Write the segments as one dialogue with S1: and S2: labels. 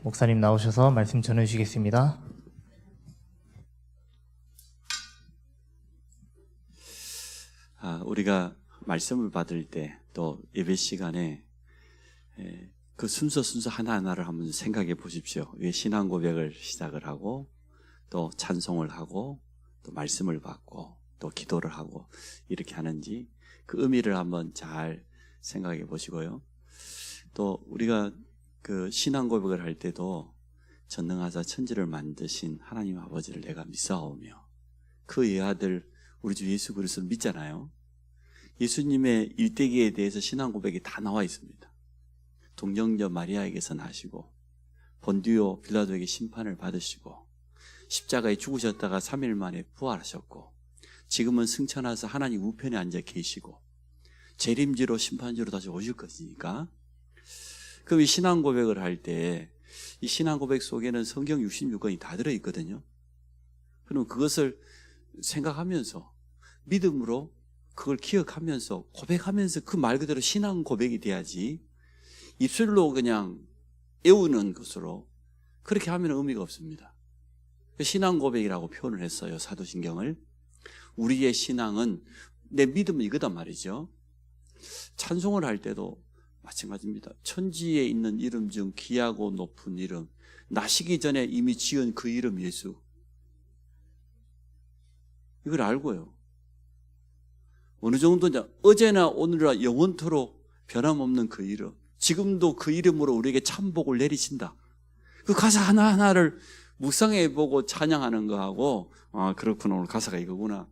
S1: 목사님 나오셔서 말씀 전해주시겠습니다.
S2: 우리가 말씀을 받을 때 또 예배 시간에 그 순서 하나하나를 한번 생각해 보십시오. 왜 신앙 고백을 시작을 하고 또 찬송을 하고 또 말씀을 받고 또 기도를 하고 이렇게 하는지 그 의미를 한번 잘 생각해 보시고요. 또 우리가 그 신앙 고백을 할 때도 전능하사 천지를 만드신 하나님 아버지를 내가 믿사오며 그 예아들 우리 주 예수 그리스도를 믿잖아요. 예수님의 일대기에 대해서 신앙 고백이 다 나와 있습니다. 동정녀 마리아에게서 나시고 본디오 빌라도에게 심판을 받으시고 십자가에 죽으셨다가 3일 만에 부활하셨고 지금은 승천하셔서 하나님 우편에 앉아 계시고 재림지로 심판지로 다시 오실 것이니까, 그럼 이 신앙 고백을 할 때 이 신앙 고백 속에는 성경 66권이 다 들어있거든요. 그럼 그것을 생각하면서 믿음으로 그걸 기억하면서 고백하면서 그 말 그대로 신앙 고백이 돼야지 입술로 그냥 애우는 것으로 그렇게 하면 의미가 없습니다. 신앙 고백이라고 표현을 했어요, 사도신경을. 우리의 신앙은 내 믿음은 이거단 말이죠. 찬송을 할 때도 마찬가지입니다. 천지에 있는 이름 중 귀하고 높은 이름, 나시기 전에 이미 지은 그 이름 예수, 이걸 알고요. 어느 정도냐, 어제나 오늘이나 영원토록 변함없는 그 이름, 지금도 그 이름으로 우리에게 참복을 내리신다. 그 가사 하나하나를 묵상해보고 찬양하는 거하고, 그렇구나, 오늘 가사가 이거구나,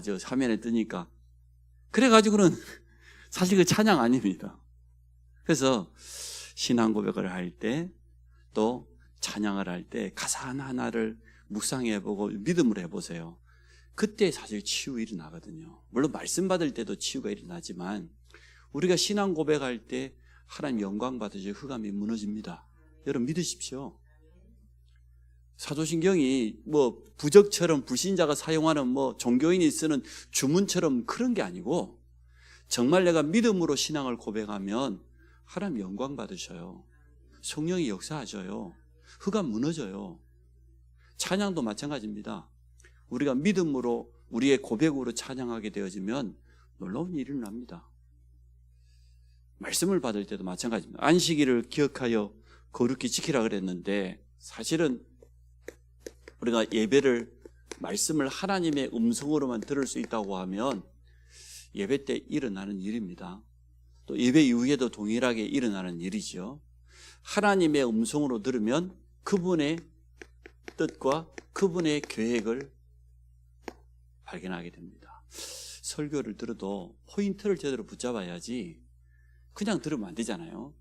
S2: 저 화면에 뜨니까, 그래가지고는 사실 그 찬양 아닙니다. 그래서 신앙 고백을 할 때 또 찬양을 할 때 가사 하나하나를 묵상해보고 믿음으로 해보세요. 그때 사실 치유 일어나거든요. 물론 말씀 받을 때도 치유가 일어나지만 우리가 신앙 고백할 때 하나님 영광 받으시고 흑암이 무너집니다. 여러분 믿으십시오. 사도신경이 뭐 부적처럼 불신자가 사용하는 종교인이 쓰는 주문처럼 그런 게 아니고, 정말 내가 믿음으로 신앙을 고백하면 하나님 영광 받으셔요. 성령이 역사하셔요. 흑암 무너져요. 찬양도 마찬가지입니다. 우리가 믿음으로 우리의 고백으로 찬양하게 되어지면 놀라운 일이 일어납니다. 말씀을 받을 때도 마찬가지입니다. 안식일을 기억하여 거룩히 지키라 그랬는데, 사실은 우리가 예배를, 말씀을 하나님의 음성으로만 들을 수 있다고 하면 예배 때 일어나는 일입니다. 또 예배 이후에도 동일하게 일어나는 일이죠. 하나님의 음성으로 들으면 그분의 뜻과 그분의 계획을 발견하게 됩니다. 설교를 들어도 포인트를 제대로 붙잡아야지 그냥 들으면 안 되잖아요.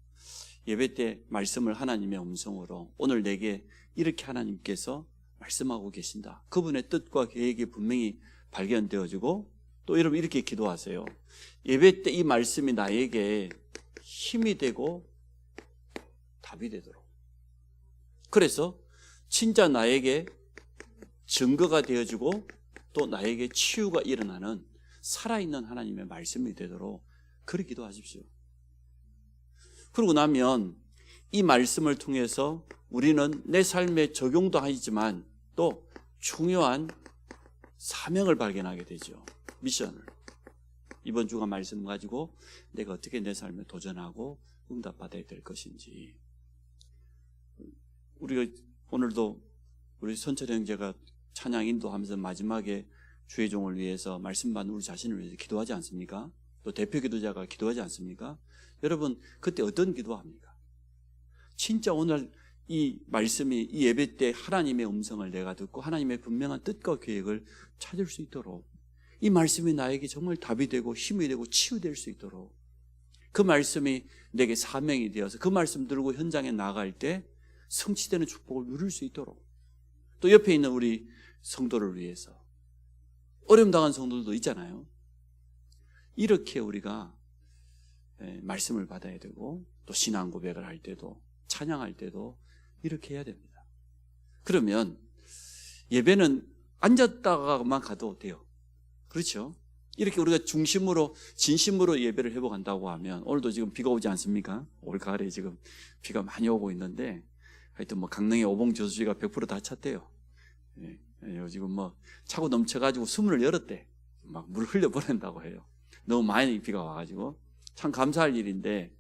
S2: 예배 때 말씀을 하나님의 음성으로, 오늘 내게 이렇게 하나님께서 말씀하고 계신다, 그분의 뜻과 계획이 분명히 발견되어지고, 또 여러분 이렇게 기도하세요. 예배 때 이 말씀이 나에게 힘이 되고 답이 되도록, 그래서 진짜 나에게 증거가 되어지고 또 나에게 치유가 일어나는 살아있는 하나님의 말씀이 되도록 그렇게 기도하십시오. 그러고 나면 이 말씀을 통해서 우리는 내 삶에 적용도 하지만 또 중요한 사명을 발견하게 되죠. 미션을. 이번 주간 말씀 가지고 내가 어떻게 내 삶에 도전하고 응답받아야 될 것인지. 우리가 오늘도 우리 선철 형제가 찬양 인도하면서 마지막에 주의 종을 위해서, 말씀 받는 우리 자신을 위해서 기도하지 않습니까? 또 대표 기도자가 기도하지 않습니까? 여러분 그때 어떤 기도합니까? 진짜 오늘 이 말씀이, 이 예배 때 하나님의 음성을 내가 듣고 하나님의 분명한 뜻과 계획을 찾을 수 있도록, 이 말씀이 나에게 정말 답이 되고 힘이 되고 치유될 수 있도록, 그 말씀이 내게 사명이 되어서 그 말씀 들고 현장에 나갈 때 성취되는 축복을 누릴 수 있도록, 또 옆에 있는 우리 성도를 위해서, 어려움 당한 성도들도 있잖아요. 이렇게 우리가 말씀을 받아야 되고, 또 신앙 고백을 할 때도 찬양할 때도 이렇게 해야 됩니다. 그러면 예배는 앉았다가만 가도 돼요. 그렇죠? 이렇게 우리가 중심으로 진심으로 예배를 회복한다고 하면, 오늘도 지금 비가 오지 않습니까? 올가을에 지금 비가 많이 오고 있는데 하여튼 뭐 강릉의 오봉저수지가 100% 다 찼대요. 지금 뭐 차고 넘쳐가지고 수문을 열었대. 막 물 흘려 보낸다고 해요. 너무 많이 비가 와가지고. 참 감사할 일인데,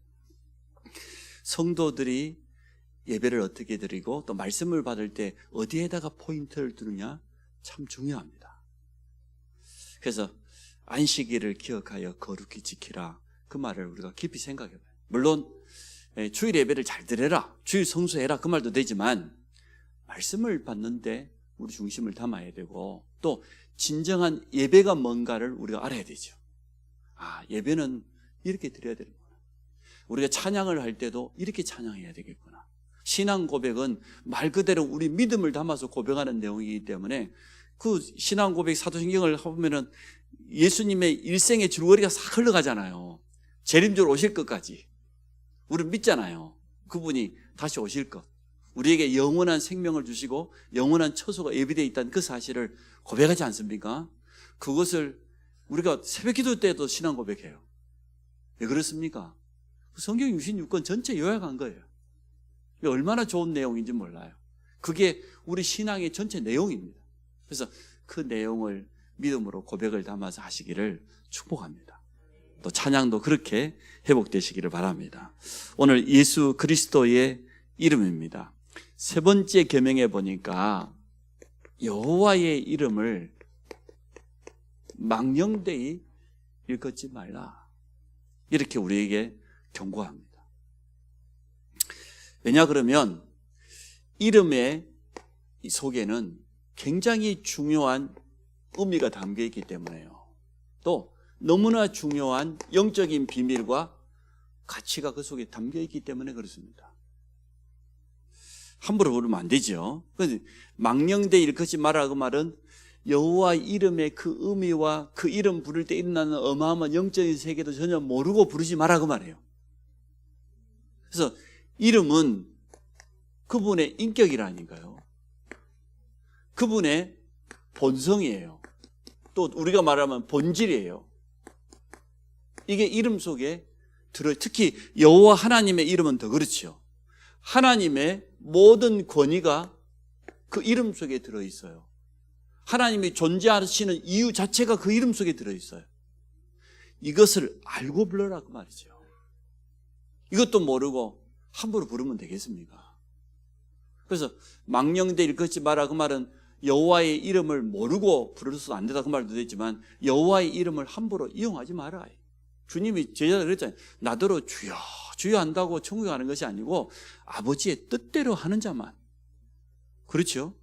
S2: 성도들이 예배를 어떻게 드리고 또 말씀을 받을 때 어디에다가 포인트를 두느냐 참 중요합니다. 그래서 안식일을 기억하여 거룩히 지키라, 그 말을 우리가 깊이 생각해봐요. 물론 주일 예배를 잘 드려라, 주일 성수해라, 그 말도 되지만 말씀을 받는데 우리 중심을 담아야 되고, 또 진정한 예배가 뭔가를 우리가 알아야 되죠. 예배는 이렇게 드려야 되는구나. 우리가 찬양을 할 때도 이렇게 찬양해야 되겠구나. 신앙 고백은 말 그대로 우리 믿음을 담아서 고백하는 내용이기 때문에, 그 신앙 고백 사도신경을 보면은 예수님의 일생의 줄거리가 싹 흘러가잖아요. 재림절 오실 것까지 우리는 믿잖아요. 그분이 다시 오실 것, 우리에게 영원한 생명을 주시고 영원한 처소가 예비되어 있다는 그 사실을 고백하지 않습니까? 그것을 우리가 새벽 기도 때도 신앙 고백해요. 왜 그렇습니까? 성경 66권 전체 요약한 거예요. 얼마나 좋은 내용인지 몰라요. 그게 우리 신앙의 전체 내용입니다. 그래서 그 내용을 믿음으로 고백을 담아서 하시기를 축복합니다. 또 찬양도 그렇게 회복되시기를 바랍니다. 오늘 예수 그리스도의 이름입니다. 세 번째 계명에 보니까 여호와의 이름을 망령되이 일컫지 말라, 이렇게 우리에게 경고합니다. 왜냐 그러면 이름의 속에는 굉장히 중요한 의미가 담겨 있기 때문에요. 또 너무나 중요한 영적인 비밀과 가치가 그 속에 담겨 있기 때문에 그렇습니다. 함부로 부르면 안 되죠. 망령되이 일컫지 마라, 그 말은 여호와 이름의 그 의미와 그 이름 부를 때 일어나는 어마어마한 영적인 세계도 전혀 모르고 부르지 마라, 그 말이에요. 그래서 이름은 그분의 인격이라니까요. 그분의 본성이에요. 또 우리가 말하면 본질이에요. 이게 이름 속에 특히 여호와 하나님의 이름은 더 그렇죠. 하나님의 모든 권위가 그 이름 속에 들어있어요. 하나님이 존재하시는 이유 자체가 그 이름 속에 들어있어요. 이것을 알고 불러라, 그 말이죠. 이것도 모르고 함부로 부르면 되겠습니까? 그래서 망령되 일컫지 마라, 그 말은 여호와의 이름을 모르고 부르서도 안 된다, 그 말도 되지만 여호와의 이름을 함부로 이용하지 마라. 주님이 제자들 그랬잖아요. 나더러 주여 주여 한다고 천국에 가는 것이 아니고 아버지의 뜻대로 하는 자만. 그렇죠?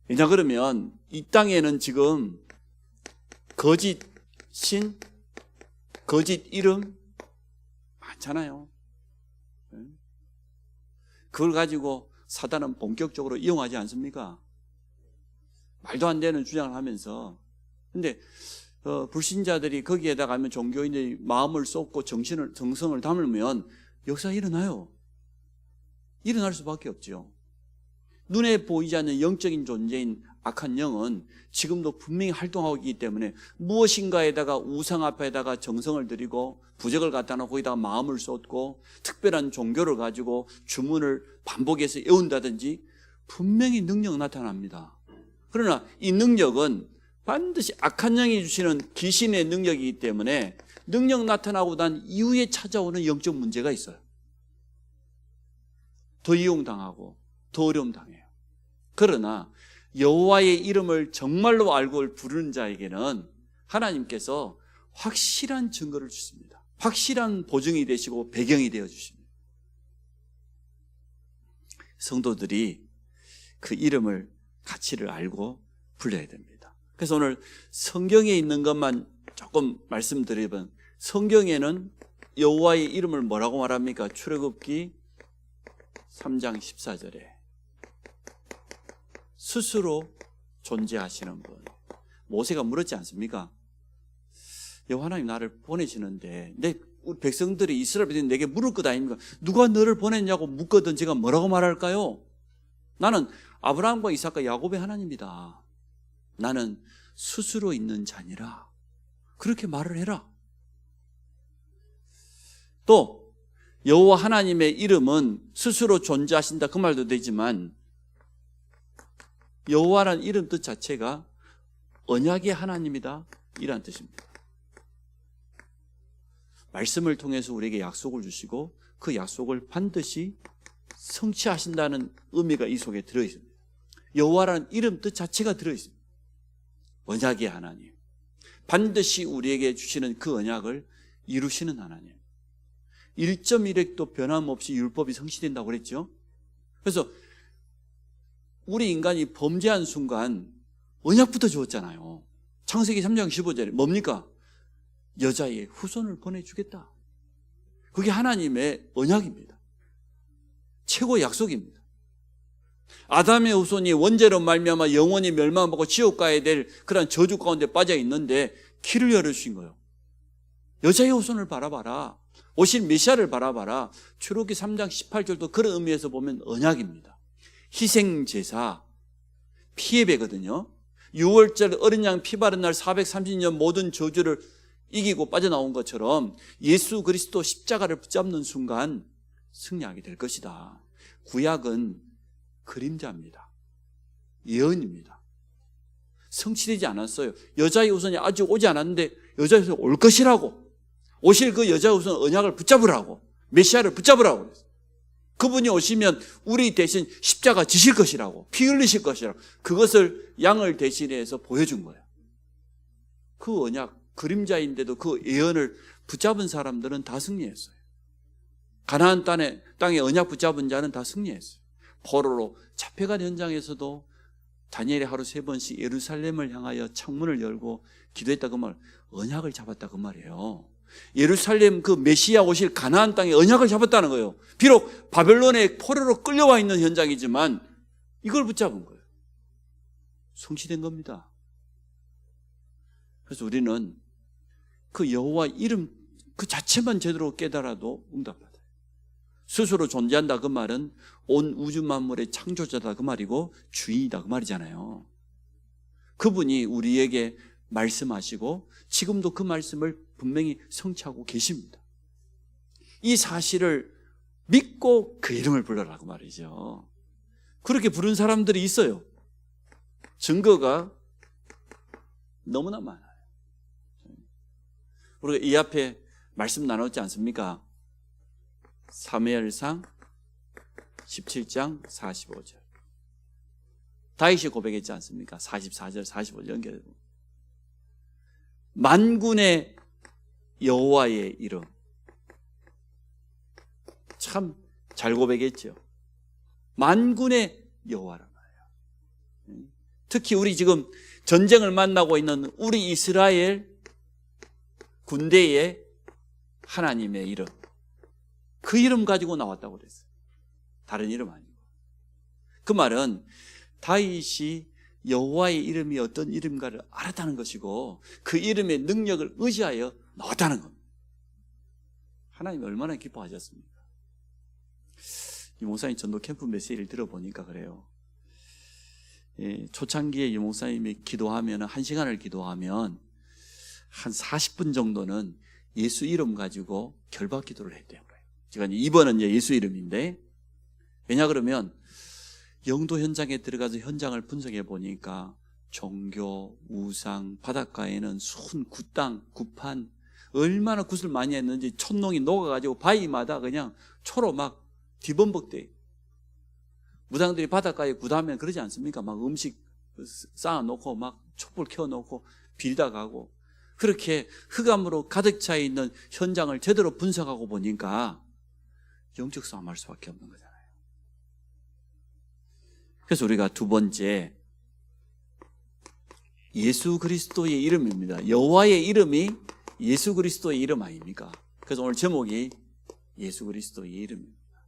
S2: 왜냐 그러면 이 땅에는 지금 거짓 신, 거짓 이름 많잖아요. 그걸 가지고 사단은 본격적으로 이용하지 않습니까? 말도 안 되는 주장을 하면서. 근데 불신자들이 거기에다가 하면 종교인들이 마음을 쏟고 정성을 담으면 역사가 일어나요. 일어날 수밖에 없죠. 눈에 보이지 않는 영적인 존재인 악한 영은 지금도 분명히 활동하고 있기 때문에 무엇인가에다가 우상 앞에다가 정성을 들이고 부적을 갖다 놓고 거기다가 마음을 쏟고 특별한 종교를 가지고 주문을 반복해서 외운다든지 분명히 능력 나타납니다. 그러나 이 능력은 반드시 악한 영이 주시는 귀신의 능력이기 때문에 능력 나타나고 난 이후에 찾아오는 영적 문제가 있어요. 더 이용당하고 더 어려움 당해요. 그러나 여호와의 이름을 정말로 알고 부르는 자에게는 하나님께서 확실한 증거를 주십니다. 확실한 보증이 되시고 배경이 되어 주십니다. 성도들이 그 이름을 가치를 알고 불러야 됩니다. 그래서 오늘 성경에 있는 것만 조금 말씀드리면, 성경에는 여호와의 이름을 뭐라고 말합니까? 출애굽기 3장 14절에 스스로 존재하시는 분. 모세가 물었지 않습니까? 여호와 하나님 나를 보내시는데 우리 백성들이 이스라엘 백성들이 내게 물을 것 아닙니까? 누가 너를 보냈냐고 묻거든 제가 뭐라고 말할까요? 나는 아브라함과 이삭과 야곱의 하나님이다. 나는 스스로 있는 자니라. 그렇게 말을 해라. 또 여호와 하나님의 이름은 스스로 존재하신다 그 말도 되지만 여호와라는 이름 뜻 자체가 언약의 하나님이다 이란 뜻입니다. 말씀을 통해서 우리에게 약속을 주시고 그 약속을 반드시 성취하신다는 의미가 이 속에 들어있습니다. 여호와라는 이름 뜻 자체가 들어있습니다. 언약의 하나님, 반드시 우리에게 주시는 그 언약을 이루시는 하나님. 1.1획도 변함없이 율법이 성취된다고 그랬죠. 그래서 우리 인간이 범죄한 순간 언약부터 주었잖아요. 창세기 3장 15절에 뭡니까? 여자의 후손을 보내주겠다. 그게 하나님의 언약입니다. 최고 약속입니다. 아담의 후손이 원죄로 말미암아 영원히 멸망하고 지옥 가야 될 그런 저주 가운데 빠져 있는데 길을 열어주신 거예요. 여자의 후손을 바라봐라. 오실 메시아를 바라봐라. 출애굽기 3장 18절도 그런 의미에서 보면 언약입니다. 희생제사, 피해배거든요. 6월절 어린 양 피 바른 날 430년 모든 저주를 이기고 빠져나온 것처럼 예수 그리스도 십자가를 붙잡는 순간 승리하게 될 것이다. 구약은 그림자입니다. 예언입니다. 성취되지 않았어요. 여자의 후손이 아직 오지 않았는데 여자의 후손이 올 것이라고, 오실 그 여자의 후손 언약을 붙잡으라고, 메시아를 붙잡으라고 그랬어요. 그분이 오시면 우리 대신 십자가 지실 것이라고, 피 흘리실 것이라고, 그것을 양을 대신해서 보여준 거예요. 그 언약, 그림자인데도 그 예언을 붙잡은 사람들은 다 승리했어요. 가나안 땅에 언약 붙잡은 자는 다 승리했어요. 포로로 잡혀간 현장에서도 다니엘이 하루 3번씩 예루살렘을 향하여 창문을 열고 기도했다 그 말, 언약을 잡았다 그 말이에요. 예루살렘 그 메시아 오실 가나안 땅에 언약을 잡았다는 거예요. 비록 바벨론의 포로로 끌려와 있는 현장이지만 이걸 붙잡은 거예요. 성취된 겁니다. 그래서 우리는 그 여호와 이름 그 자체만 제대로 깨달아도 응답받아요. 스스로 존재한다 그 말은 온 우주 만물의 창조자다 그 말이고 주인이다 그 말이잖아요. 그분이 우리에게 말씀하시고 지금도 그 말씀을 분명히 성취하고 계십니다. 이 사실을 믿고 그 이름을 불러라고 말이죠. 그렇게 부른 사람들이 있어요. 증거가 너무나 많아요. 우리가 이 앞에 말씀 나눴지 않습니까? 사무엘상 17장 45절. 다윗이 고백했지 않습니까? 44절 45절 연결해 보면 만군의 여호와의 이름. 참 잘 고백했죠. 만군의 여호와란 말이에요. 특히 우리 지금 전쟁을 만나고 있는 우리 이스라엘 군대의 하나님의 이름, 그 이름 가지고 나왔다고 그랬어요. 다른 이름 아니고. 그 말은 다윗이 여호와의 이름이 어떤 이름가를 알았다는 것이고 그 이름의 능력을 의지하여 나왔다는 겁니다. 하나님이 얼마나 기뻐하셨습니까? 이 목사님 전도 캠프 메시지를 들어보니까 그래요. 초창기에 이 목사님이 기도하면 1시간을 기도하면 한 40분 정도는 예수 이름 가지고 결박 기도를 했대요. 제가 2번은 예수 이름인데, 왜냐 그러면 영도 현장에 들어가서 현장을 분석해 보니까 종교, 우상, 바닷가에는 순, 굿땅, 굿판 얼마나 굿을 많이 했는지 촌농이 녹아가지고 바위마다 그냥 초로 막 뒤범벅대. 무당들이 바닷가에 굿하면 그러지 않습니까? 막 음식 쌓아놓고 막 촛불 켜놓고 빌다 가고, 그렇게 흑암으로 가득 차 있는 현장을 제대로 분석하고 보니까 영적 싸움할 수밖에 없는 거잖아요. 그래서 우리가 두 번째, 예수 그리스도의 이름입니다. 여호와의 이름이 예수 그리스도의 이름 아닙니까? 그래서 오늘 제목이 예수 그리스도의 이름입니다.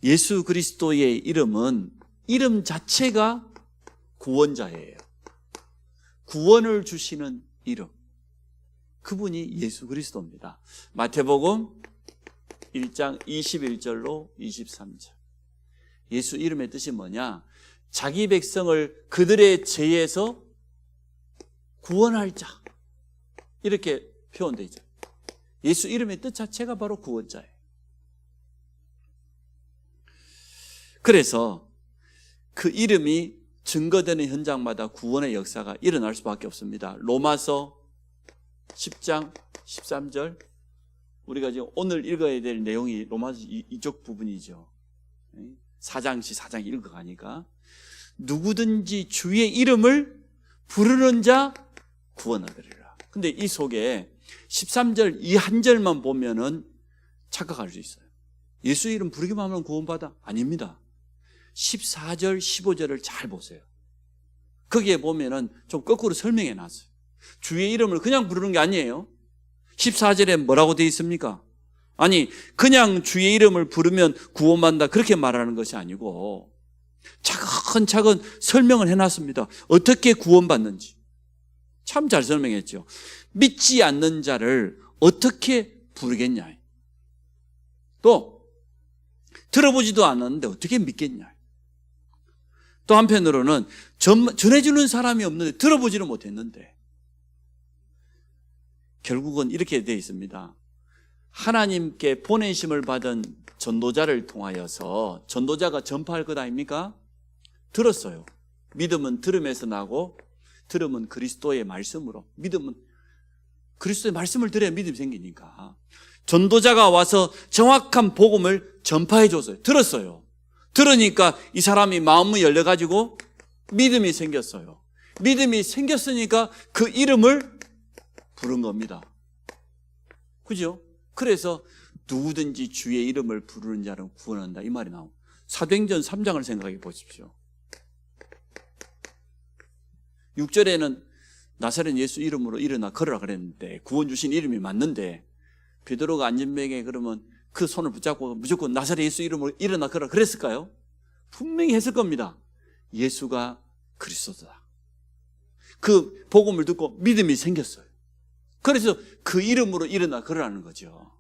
S2: 예수 그리스도의 이름은 이름 자체가 구원자예요. 구원을 주시는 이름, 그분이 예수 그리스도입니다. 마태복음 1장 21절로 23절. 예수 이름의 뜻이 뭐냐? 자기 백성을 그들의 죄에서 구원할 자, 이렇게 표현되어 있죠. 예수 이름의 뜻 자체가 바로 구원자예요. 그래서 그 이름이 증거되는 현장마다 구원의 역사가 일어날 수밖에 없습니다. 로마서 10장 13절, 우리가 지금 오늘 읽어야 될 내용이 로마서 이쪽 부분이죠. 4장씩 4장 읽어가니까 누구든지 주의 이름을 부르는 자 구원 얻으리라. 근데 이 속에 13절 이 한 절만 보면은 착각할 수 있어요. 예수 이름 부르기만 하면 구원받아? 아닙니다. 14절 15절을 잘 보세요. 거기에 보면은 좀 거꾸로 설명해 놨어요. 주의 이름을 그냥 부르는 게 아니에요. 14절에 뭐라고 되어 있습니까? 아니 그냥 주의 이름을 부르면 구원받는다 그렇게 말하는 것이 아니고 차근차근 설명을 해놨습니다. 어떻게 구원받는지 참 잘 설명했죠. 믿지 않는 자를 어떻게 부르겠냐, 또 들어보지도 않았는데 어떻게 믿겠냐, 또 한편으로는 전해주는 사람이 없는데 들어보지를 못했는데 결국은 이렇게 되어 있습니다. 하나님께 보내심을 받은 전도자를 통하여서 전도자가 전파할 것 아닙니까? 들었어요. 믿음은 들음에서 나고 들음은 그리스도의 말씀으로, 믿음은 그리스도의 말씀을 들어야 믿음이 생기니까 전도자가 와서 정확한 복음을 전파해 줬어요. 들었어요. 들으니까 이 사람이 마음이 열려가지고 믿음이 생겼어요. 믿음이 생겼으니까 그 이름을 부른 겁니다. 그죠? 그래서 누구든지 주의 이름을 부르는 자는 구원한다 이 말이 나옵니다. 사도행전 3장을 생각해 보십시오. 6절에는 나사렛 예수 이름으로 일어나 걸으라 그랬는데 구원 주신 이름이 맞는데 베드로가 안전뱅이에 그러면 그 손을 붙잡고 무조건 나사렛 예수 이름으로 일어나 걸으라 그랬을까요? 분명히 했을 겁니다. 예수가 그리스도다. 그 복음을 듣고 믿음이 생겼어요. 그래서 그 이름으로 일어나 걸으라는 거죠.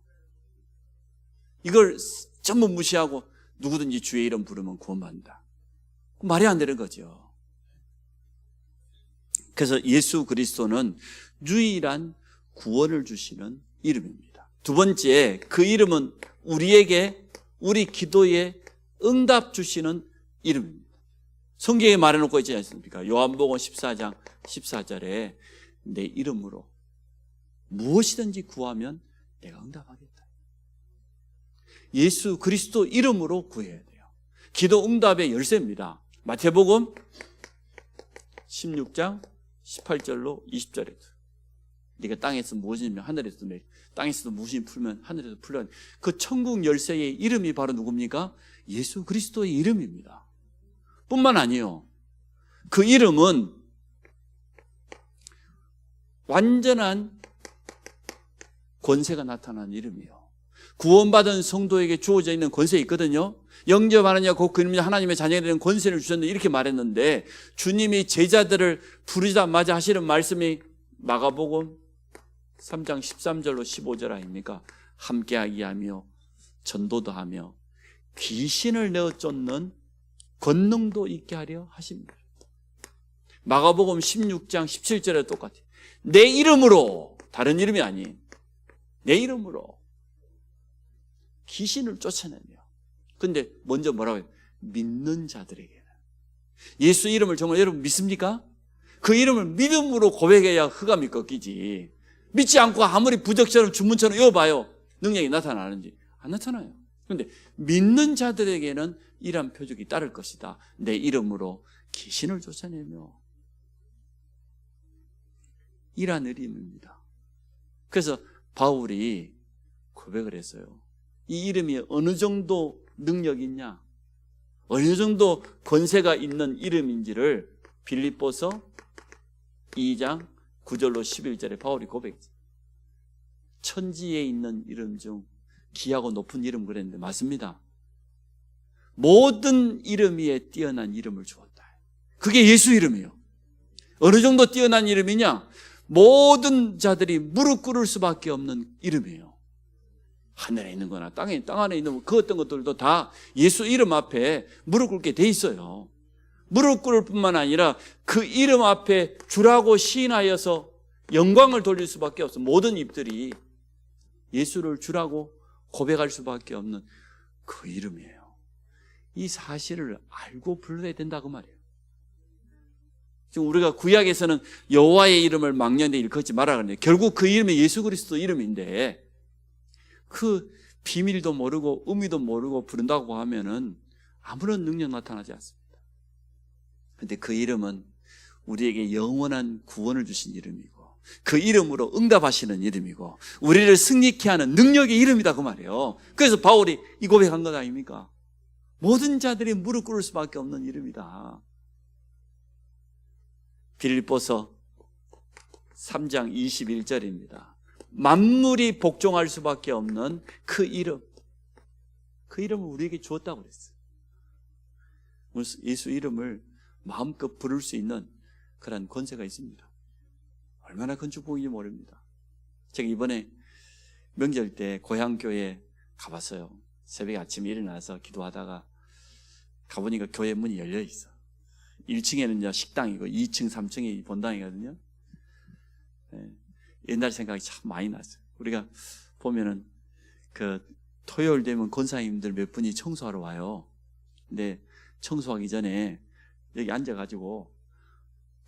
S2: 이걸 전부 무시하고 누구든지 주의 이름 부르면 구원받는다. 말이 안 되는 거죠. 그래서 예수 그리스도는 유일한 구원을 주시는 이름입니다. 두 번째, 그 이름은 우리에게 우리 기도에 응답 주시는 이름입니다. 성경에 말해놓고 있지 않습니까? 요한복음 14장 14절에 내 이름으로 무엇이든지 구하면 내가 응답하겠다. 예수 그리스도 이름으로 구해야 돼요. 기도 응답의 열쇠입니다. 마태복음 16장 18절로 20절에 네가 땅에서 무엇이면 하늘에서 땅에서도 무엇이 풀면 하늘에서 풀려. 그 천국 열쇠의 이름이 바로 누굽니까? 예수 그리스도의 이름입니다. 뿐만 아니요, 그 이름은 완전한 권세가 나타나는 이름이에요. 구원받은 성도에게 주어져 있는 권세 있거든요. 영접하느냐 곧 그 이름이 하나님의 자녀가 되는 권세를 주셨는데 이렇게 말했는데, 주님이 제자들을 부르자마자 하시는 말씀이 마가복음 3장 13절로 15절 아닙니까? 함께하게 하며 전도도 하며 귀신을 내어 쫓는 권능도 있게 하려 하십니다. 마가복음 16장 17절에 똑같아요. 내 이름으로, 다른 이름이 아닌 내 이름으로 귀신을 쫓아내며. 근데 먼저 뭐라고 해요? 믿는 자들에게는. 예수 이름을 정말 여러분 믿습니까? 그 이름을 믿음으로 고백해야 흑암이 꺾이지. 믿지 않고 아무리 부적처럼 주문처럼 이어봐요, 능력이 나타나는지? 안 나타나요. 그런데 믿는 자들에게는 이러한 표적이 따를 것이다. 내 이름으로 귀신을 쫓아내며. 이러한 이름입니다. 그래서 바울이 고백을 했어요. 이 이름이 어느 정도 능력이 있냐, 어느 정도 권세가 있는 이름인지를 빌립보서 2장 9절로 11절에 바울이 고백했어요. 천지에 있는 이름 중 귀하고 높은 이름 그랬는데 맞습니다. 모든 이름 위에 뛰어난 이름을 주었다. 그게 예수 이름이에요. 어느 정도 뛰어난 이름이냐? 모든 자들이 무릎 꿇을 수밖에 없는 이름이에요. 하늘에 있는 거나 땅 안에 있는 그 어떤 것들도 다 예수 이름 앞에 무릎 꿇게 돼 있어요. 무릎 꿇을 뿐만 아니라 그 이름 앞에 주라고 시인하여서 영광을 돌릴 수밖에 없어요. 모든 입들이 예수를 주라고 고백할 수밖에 없는 그 이름이에요. 이 사실을 알고 불러야 된다고 말이에요. 지금 우리가 구약에서는 여호와의 이름을 망령되 일컫지 말라 그러는데 결국 그 이름이 예수 그리스도 이름인데 그 비밀도 모르고 의미도 모르고 부른다고 하면은 아무런 능력 나타나지 않습니다. 그런데 그 이름은 우리에게 영원한 구원을 주신 이름이고 그 이름으로 응답하시는 이름이고 우리를 승리케 하는 능력의 이름이다 그 말이에요. 그래서 바울이 이 고백한 것 아닙니까? 모든 자들이 무릎 꿇을 수밖에 없는 이름이다. 빌립보서 3장 21절입니다. 만물이 복종할 수밖에 없는 그 이름, 그 이름을 우리에게 주었다고 그랬어요. 예수 이름을 마음껏 부를 수 있는 그런 권세가 있습니다. 얼마나 큰 축복인지 모릅니다. 제가 이번에 명절 때 고향교회 가봤어요. 새벽에 아침에 일어나서 기도하다가 가보니까 교회 문이 열려 있어. 1층에는 식당이고 2층, 3층이 본당이거든요. 옛날 생각이 참 많이 났어요. 우리가 보면은 그 토요일 되면 권사님들 몇 분이 청소하러 와요. 근데 청소하기 전에 여기 앉아가지고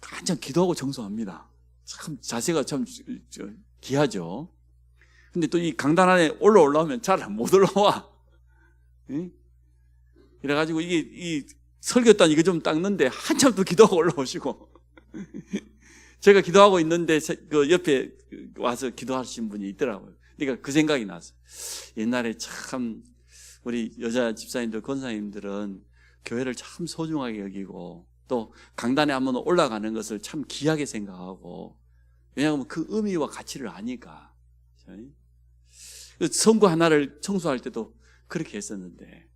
S2: 한참 기도하고 청소합니다. 참 자세가 참 귀하죠. 근데 또 이 강단 안에 올라오면 잘 못 올라와. 이래가지고 이 설교단 이거 좀 닦는데 한참 또 기도하고 올라오시고 제가 기도하고 있는데 그 옆에 와서 기도하신 분이 있더라고요. 그러니까 그 생각이 났어요. 옛날에 참 우리 여자 집사님들, 권사님들은 교회를 참 소중하게 여기고 또 강단에 한번 올라가는 것을 참 귀하게 생각하고 왜냐하면 그 의미와 가치를 아니까. 성구 하나를 청소할 때도 그렇게 했었는데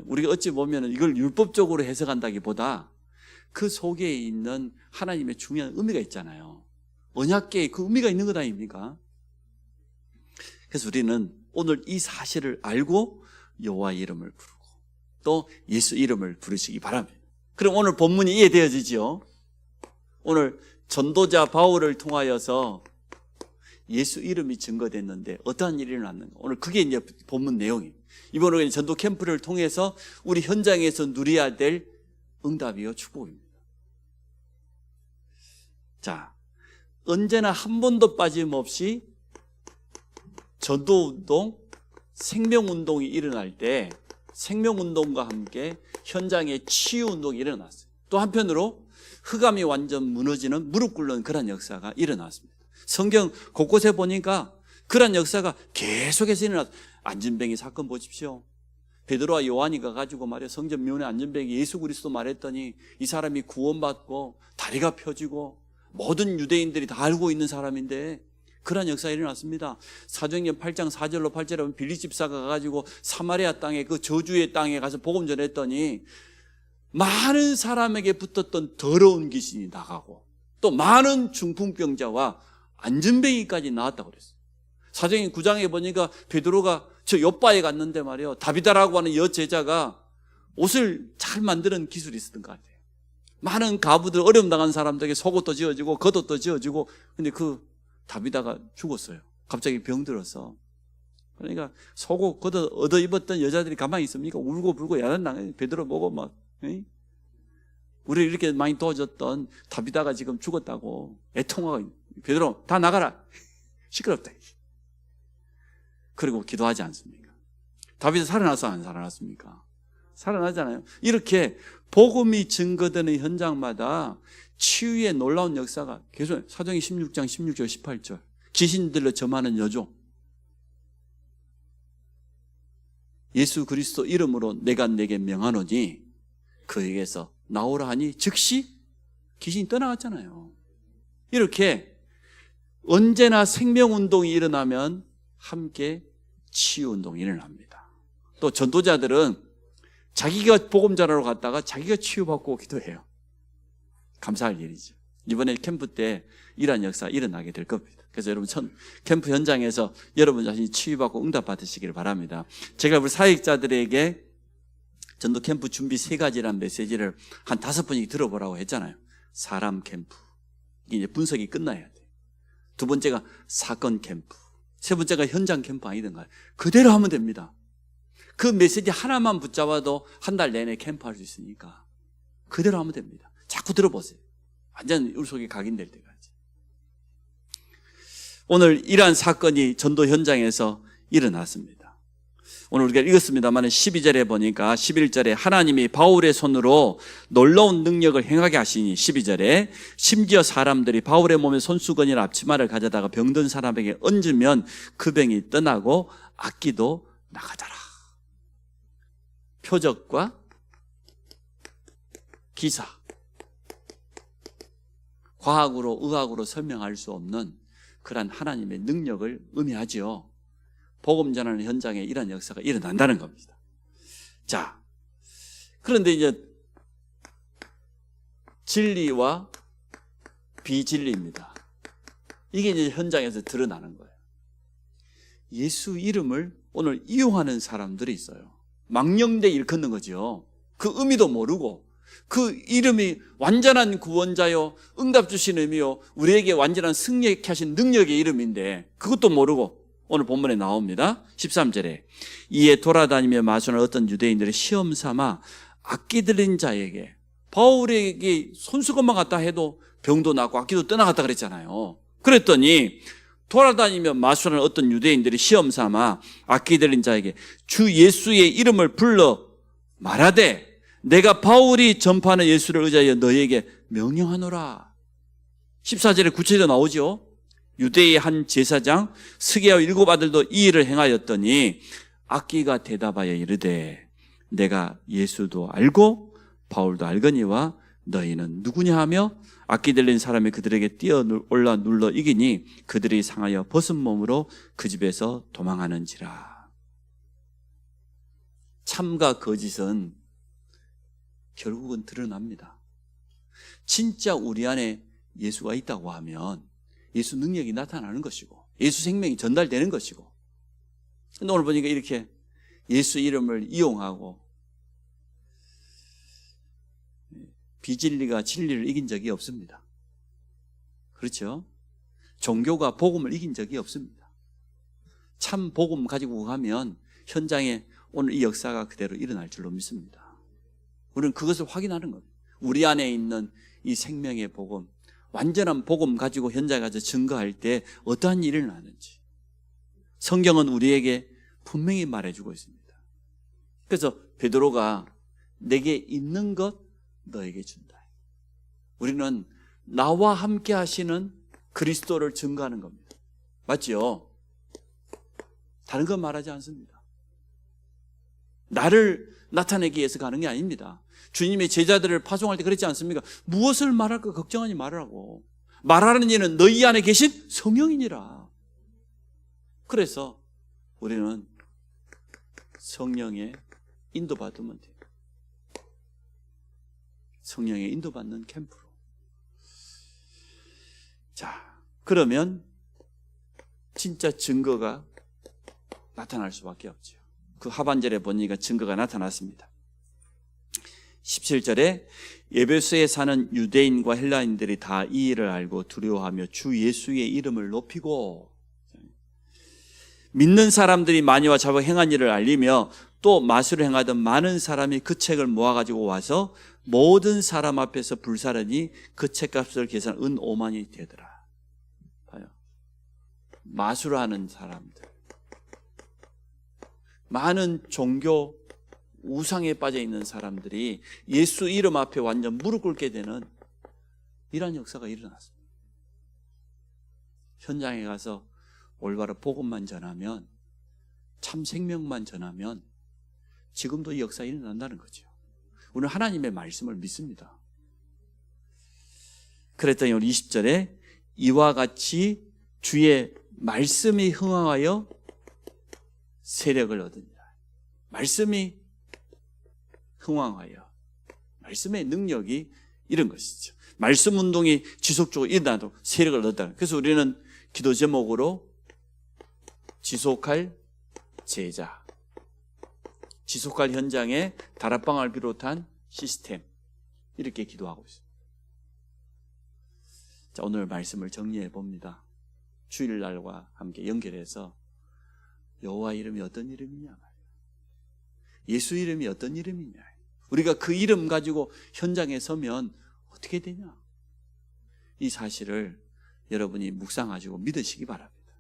S2: 우리가 어찌 보면 이걸 율법적으로 해석한다기보다 그 속에 있는 하나님의 중요한 의미가 있잖아요. 언약계에 그 의미가 있는 것 아닙니까? 그래서 우리는 오늘 이 사실을 알고 여호와의 이름을 부르고 또 예수 이름을 부르시기 바랍니다. 그럼 오늘 본문이 이해되어지죠? 오늘 전도자 바울을 통하여서 예수 이름이 증거됐는데 어떠한 일이 일어났는가? 오늘 그게 이제 본문 내용입니다. 이번에 전도 캠프를 통해서 우리 현장에서 누려야 될 응답이요 축복입니다. 자, 언제나 한 번도 빠짐없이 전도운동, 생명운동이 일어날 때 생명운동과 함께 현장에 치유운동이 일어났어요. 또 한편으로 흑암이 완전 무너지는 무릎 꿇는 그런 역사가 일어났습니다. 성경 곳곳에 보니까 그런 역사가 계속해서 일어났어요. 안진뱅이 사건 보십시오. 베드로와 요한이 가가지고 말이야 성전 묘에 안진뱅이 예수 그리스도 말했더니 이 사람이 구원받고 다리가 펴지고 모든 유대인들이 다 알고 있는 사람인데 그런 역사가 일어났습니다. 사도행전 8장 4절로 8절에 보면 빌립 집사가 가가지고 사마리아 땅에 그 저주의 땅에 가서 복음 전했더니 많은 사람에게 붙었던 더러운 귀신이 나가고 또 많은 중풍병자와 안진뱅이까지 나왔다고 그랬어요. 사도행전 9장에 보니까 베드로가 저 요바에 갔는데 말이에요. 다비다라고 하는 여제자가 옷을 잘 만드는 기술이 있었던 것 같아요. 많은 가부들 어려움 당한 사람들에게 속옷도 지어주고 겉옷도 지어주고 근데 그 다비다가 죽었어요. 갑자기 병들어서. 그러니까 속옷 겉옷 얻어 입었던 여자들이 가만히 있습니까? 울고 불고 야단당해. 베드로 보고 막 우리를 이렇게 많이 도와줬던 다비다가 지금 죽었다고 애통하고 베드로 다 나가라. 시끄럽다. 그리고 기도하지 않습니까? 다비다 살아나서 안 살아났습니까? 살아나잖아요. 이렇게 복음이 증거되는 현장마다 치유의 놀라운 역사가 계속 사도행전 16장 16절 18절 귀신들로 점하는 여종 예수 그리스도 이름으로 내가 내게 명하노니 그에게서 나오라 하니 즉시 귀신이 떠나갔잖아요. 이렇게 언제나 생명운동이 일어나면 함께 치유운동이 일어납니다. 또 전도자들은 자기가 복음 전하러 갔다가 자기가 치유받고 오기도 해요. 감사할 일이죠. 이번에 캠프 때 이러한 역사가 일어나게 될 겁니다. 그래서 여러분 캠프 현장에서 여러분 자신이 치유받고 응답받으시길 바랍니다. 제가 우리 사역자들에게 전도 캠프 준비 3가지라는 메시지를 한 5번이 들어보라고 했잖아요. 사람 캠프. 이게 이제 분석이 끝나야 돼요. 2번째가 사건 캠프. 세 번째가 현장 캠프 아니든가. 그대로 하면 됩니다. 그 메시지 하나만 붙잡아도 한 달 내내 캠프할 수 있으니까 그대로 하면 됩니다. 자꾸 들어보세요. 완전 우리 속에 각인될 때까지. 오늘 이러한 사건이 전도 현장에서 일어났습니다. 오늘 우리가 읽었습니다만 12절에 보니까 11절에 하나님이 바울의 손으로 놀라운 능력을 행하게 하시니 12절에 심지어 사람들이 바울의 몸에 손수건이나 앞치마를 가져다가 병든 사람에게 얹으면 그 병이 떠나고 악기도 나가더라. 표적과 기사, 과학으로 의학으로 설명할 수 없는 그러한 하나님의 능력을 의미하지요. 복음 전하는 현장에 이런 역사가 일어난다는 겁니다. 자, 그런데 이제 진리와 비진리입니다. 이게 이제 현장에서 드러나는 거예요. 예수 이름을 오늘 이용하는 사람들이 있어요. 망령되 일컫는 거죠. 그 의미도 모르고 그 이름이 완전한 구원자요, 응답 주신 의미요, 우리에게 완전한 승리케 하신 능력의 이름인데 그것도 모르고 오늘 본문에 나옵니다. 13절에 이에 돌아다니며 마술하는 어떤 유대인들이 시험 삼아 악기 들린 자에게, 바울에게 손수건만 갖다 해도 병도 낫고 악기도 떠나갔다 그랬잖아요. 그랬더니 돌아다니며 마술하는 어떤 유대인들이 시험 삼아 악기 들린 자에게 주 예수의 이름을 불러 말하되 내가 바울이 전파하는 예수를 의지하여 너희에게 명령하노라. 14절에 구체적으로 나오죠. 유대의 한 제사장 스게와 7 아들도 이 일을 행하였더니 악기가 대답하여 이르되 내가 예수도 알고 바울도 알거니와 너희는 누구냐 하며 악기 들린 사람이 그들에게 뛰어올라 눌러 이기니 그들이 상하여 벗은 몸으로 그 집에서 도망하는지라. 참과 거짓은 결국은 드러납니다. 진짜 우리 안에 예수가 있다고 하면 예수 능력이 나타나는 것이고 예수 생명이 전달되는 것이고, 근데 오늘 보니까 이렇게 예수 이름을 이용하고 비진리가 진리를 이긴 적이 없습니다. 그렇죠? 종교가 복음을 이긴 적이 없습니다. 참 복음 가지고 가면 현장에 오늘 이 역사가 그대로 일어날 줄로 믿습니다. 우리는 그것을 확인하는 겁니다. 우리 안에 있는 이 생명의 복음, 완전한 복음 가지고 현장에 가서 증거할 때 어떠한 일이 일어나는지 성경은 우리에게 분명히 말해주고 있습니다. 그래서 베드로가 내게 있는 것 너에게 준다. 우리는 나와 함께 하시는 그리스도를 증거하는 겁니다. 맞지요? 다른 건 말하지 않습니다. 나를 나타내기 위해서 가는 게 아닙니다. 주님의 제자들을 파송할 때 그랬지 않습니까? 무엇을 말할까 걱정하니 말하라고. 말하는 이는 너희 안에 계신 성령이니라. 그래서 우리는 성령의 인도받으면 돼요. 성령의 인도받는 캠프로. 자, 그러면 진짜 증거가 나타날 수밖에 없죠. 그 하반절에 보니까 증거가 나타났습니다. 17절에 에베소에 사는 유대인과 헬라인들이 다 이 일을 알고 두려워하며 주 예수의 이름을 높이고, 믿는 사람들이 많이와 자복 행한 일을 알리며 또 마술을 행하던 많은 사람이 그 책을 모아가지고 와서 모든 사람 앞에서 불사르니 그 책값을 계산 은 5만이 되더라. 봐요. 마술하는 사람들, 많은 종교 우상에 빠져 있는 사람들이 예수 이름 앞에 완전 무릎 꿇게 되는 이러한 역사가 일어났습니다. 현장에 가서 올바로 복음만 전하면, 참 생명만 전하면 지금도 이 역사가 일어난다는 거죠. 우리는 하나님의 말씀을 믿습니다. 그랬더니 우리 20절에 이와 같이 주의 말씀이 흥황하여 세력을 얻으니라. 말씀이 흥황하여, 말씀의 능력이 이런 것이죠. 말씀 운동이 지속적으로 일어나도록 세력을 얻다. 그래서 우리는 기도 제목으로 지속할 제자, 지속할 현장에 다락방을 비롯한 시스템, 이렇게 기도하고 있습니다. 자, 오늘 말씀을 정리해 봅니다. 주일날과 함께 연결해서 여호와 이름이 어떤 이름이냐, 예수 이름이 어떤 이름이냐, 우리가 그 이름 가지고 현장에 서면 어떻게 되냐, 이 사실을 여러분이 묵상하시고 믿으시기 바랍니다.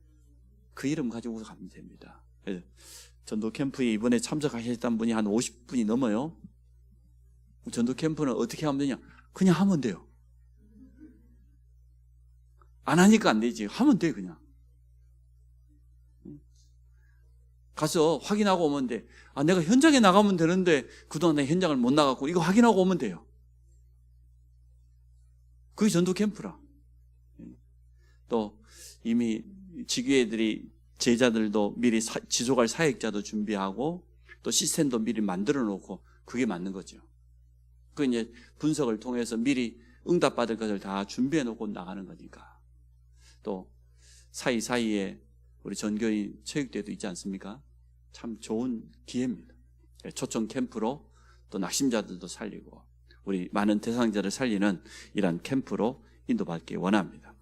S2: 그 이름 가지고 가면 됩니다. 전도 캠프에 이번에 참석하셨던 분이 한 50분이 넘어요. 전도 캠프는 어떻게 하면 되냐? 그냥 하면 돼요. 안 하니까 안 되지. 하면 돼, 그냥. 가서 확인하고 오면 돼. 아, 내가 현장에 나가면 되는데 그동안 내 현장을 못 나갔고, 이거 확인하고 오면 돼요. 그게 전도 캠프라. 또 이미 지교회들이 제자들도 미리 지속할 사역자도 준비하고 또 시스템도 미리 만들어 놓고 그게 맞는 거죠. 그 이제 분석을 통해서 미리 응답받을 것을 다 준비해 놓고 나가는 거니까. 또 사이사이에 우리 전교인 체육대회도 있지 않습니까? 참 좋은 기회입니다. 초청 캠프로 또 낙심자들도 살리고 우리 많은 대상자를 살리는 이런 캠프로 인도받기 원합니다.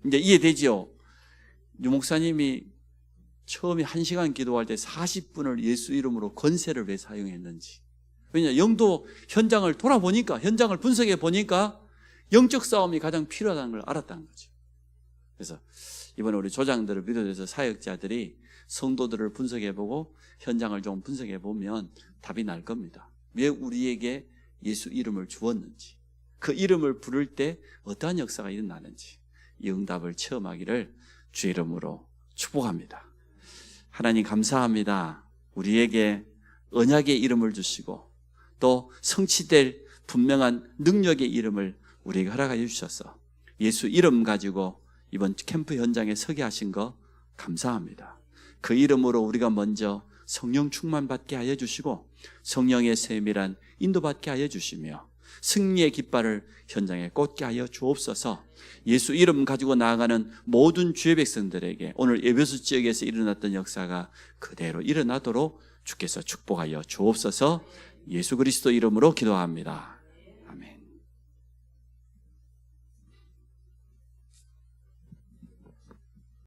S2: 이제 이해되지요? 유 목사님이 처음에 1시간 기도할 때 40분을 예수 이름으로 권세를 왜 사용했는지. 왜냐, 영도 현장을 돌아보니까, 현장을 분석해 보니까 영적 싸움이 가장 필요하다는 걸 알았다는 거죠. 그래서 이번에 우리 조장들을 비롯해서 사역자들이 성도들을 분석해 보고 현장을 좀 분석해 보면 답이 날 겁니다. 왜 우리에게 예수 이름을 주었는지, 그 이름을 부를 때 어떠한 역사가 일어나는지, 이 응답을 체험하기를 주의 이름으로 축복합니다. 하나님 감사합니다. 우리에게 언약의 이름을 주시고 또 성취될 분명한 능력의 이름을 우리에게 허락하여 주셔서 예수 이름 가지고 이번 캠프 현장에 서게 하신 거 감사합니다. 그 이름으로 우리가 먼저 성령 충만 받게 하여 주시고 성령의 세밀한 인도받게 하여 주시며 승리의 깃발을 현장에 꽂게 하여 주옵소서. 예수 이름 가지고 나아가는 모든 주의 백성들에게 오늘 에베소 지역에서 일어났던 역사가 그대로 일어나도록 주께서 축복하여 주옵소서. 예수 그리스도 이름으로 기도합니다.